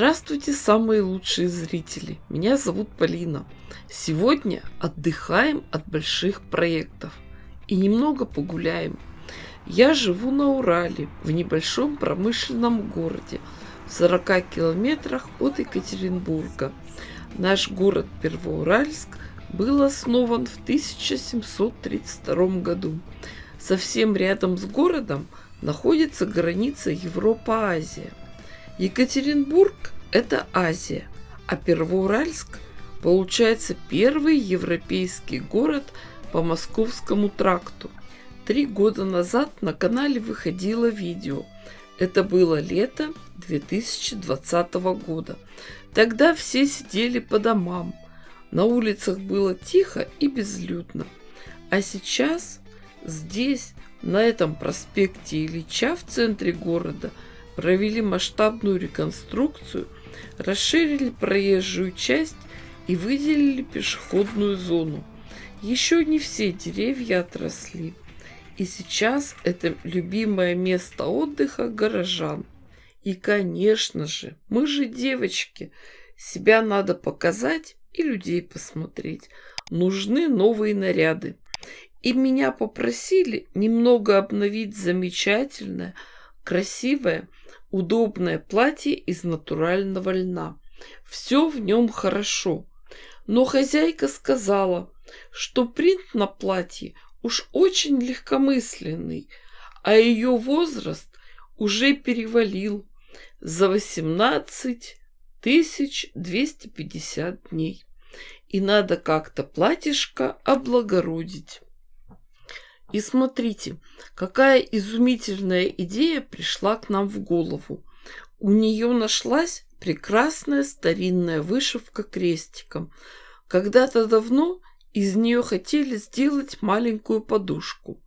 Здравствуйте, самые лучшие зрители! Меня зовут Полина. Сегодня отдыхаем от больших проектов и немного погуляем. Я живу на Урале, в небольшом промышленном городе, в 40 километрах от Екатеринбурга. Наш город Первоуральск был основан в 1732 году. Совсем рядом с городом находится граница Европа-Азия. Екатеринбург – это Азия, а Первоуральск получается первый европейский город по Московскому тракту. 3 года назад на канале выходило видео. Это было лето 2020 года. Тогда все сидели по домам. На улицах было тихо и безлюдно. А сейчас здесь, на этом проспекте Ильича в центре города, провели масштабную реконструкцию, расширили проезжую часть и выделили пешеходную зону. Еще не все деревья отросли. И сейчас это любимое место отдыха горожан. И, конечно же, мы же девочки, себя надо показать и людей посмотреть. Нужны новые наряды. И меня попросили немного обновить замечательное, красивое, удобное платье из натурального льна. Все в нем хорошо. Но хозяйка сказала, что принт на платье уж очень легкомысленный, а ее возраст уже перевалил за 18 250 дней. И надо как-то платьишко облагородить. И смотрите, какая изумительная идея пришла к нам в голову. У нее нашлась прекрасная старинная вышивка крестиком. Когда-то давно из нее хотели сделать маленькую подушку.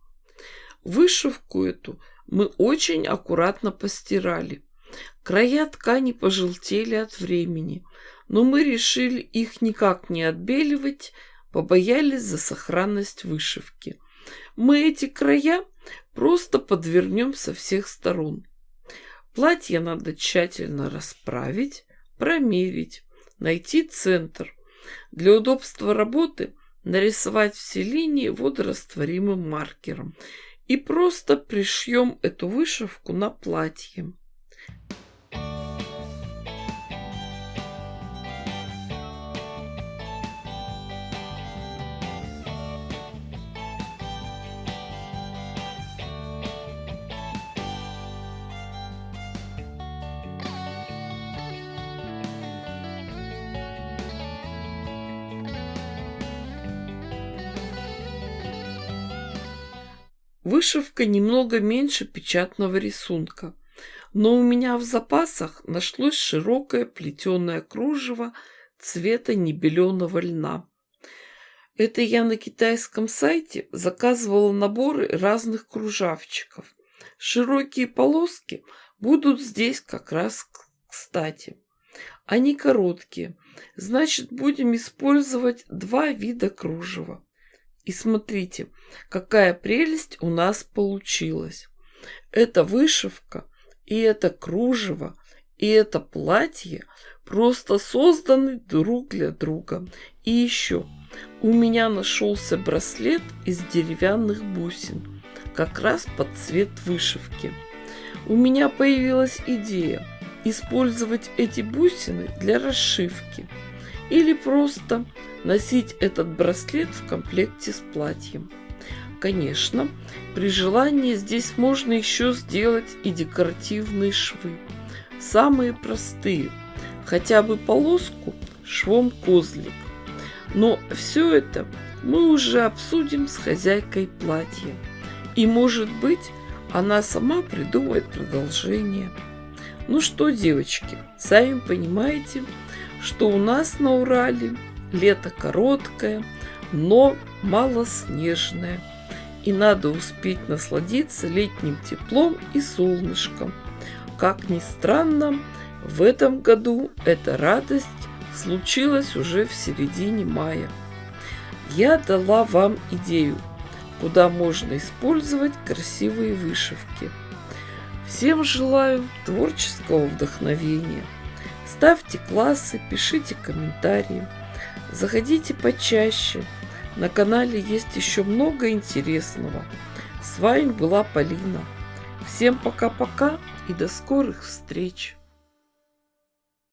Вышивку эту мы очень аккуратно постирали. Края ткани пожелтели от времени, но мы решили их никак не отбеливать, побоялись за сохранность вышивки. Мы эти края просто подвернем со всех сторон. Платье надо тщательно расправить, промерить, найти центр. Для удобства работы нарисовать все линии водорастворимым маркером и просто пришьем эту вышивку на платье. Вышивка немного меньше печатного рисунка, но у меня в запасах нашлось широкое плетеное кружево цвета небеленого льна. Это я на китайском сайте заказывала наборы разных кружавчиков. Широкие полоски будут здесь как раз кстати. Они короткие, значит, будем использовать 2 вида кружева. И смотрите, какая прелесть у нас получилась. Эта вышивка, и это кружево, и это платье просто созданы друг для друга. И еще, у меня нашелся браслет из деревянных бусин, как раз под цвет вышивки. У меня появилась идея использовать эти бусины для расшивки. Или просто носить этот браслет в комплекте с платьем. Конечно, при желании здесь можно еще сделать и декоративные швы. Самые простые, хотя бы полоску швом козлик. Но все это мы уже обсудим с хозяйкой платья. И, может быть, она сама придумает продолжение. Ну что, девочки, сами понимаете, что у нас на Урале лето короткое, но малоснежное. И надо успеть насладиться летним теплом и солнышком. Как ни странно, в этом году эта радость случилась уже в середине мая. Я дала вам идею, куда можно использовать красивые вышивки. Всем желаю творческого вдохновения. Ставьте классы, пишите комментарии. Заходите почаще. На канале есть еще много интересного. С вами была Полина. Всем пока-пока и до скорых встреч!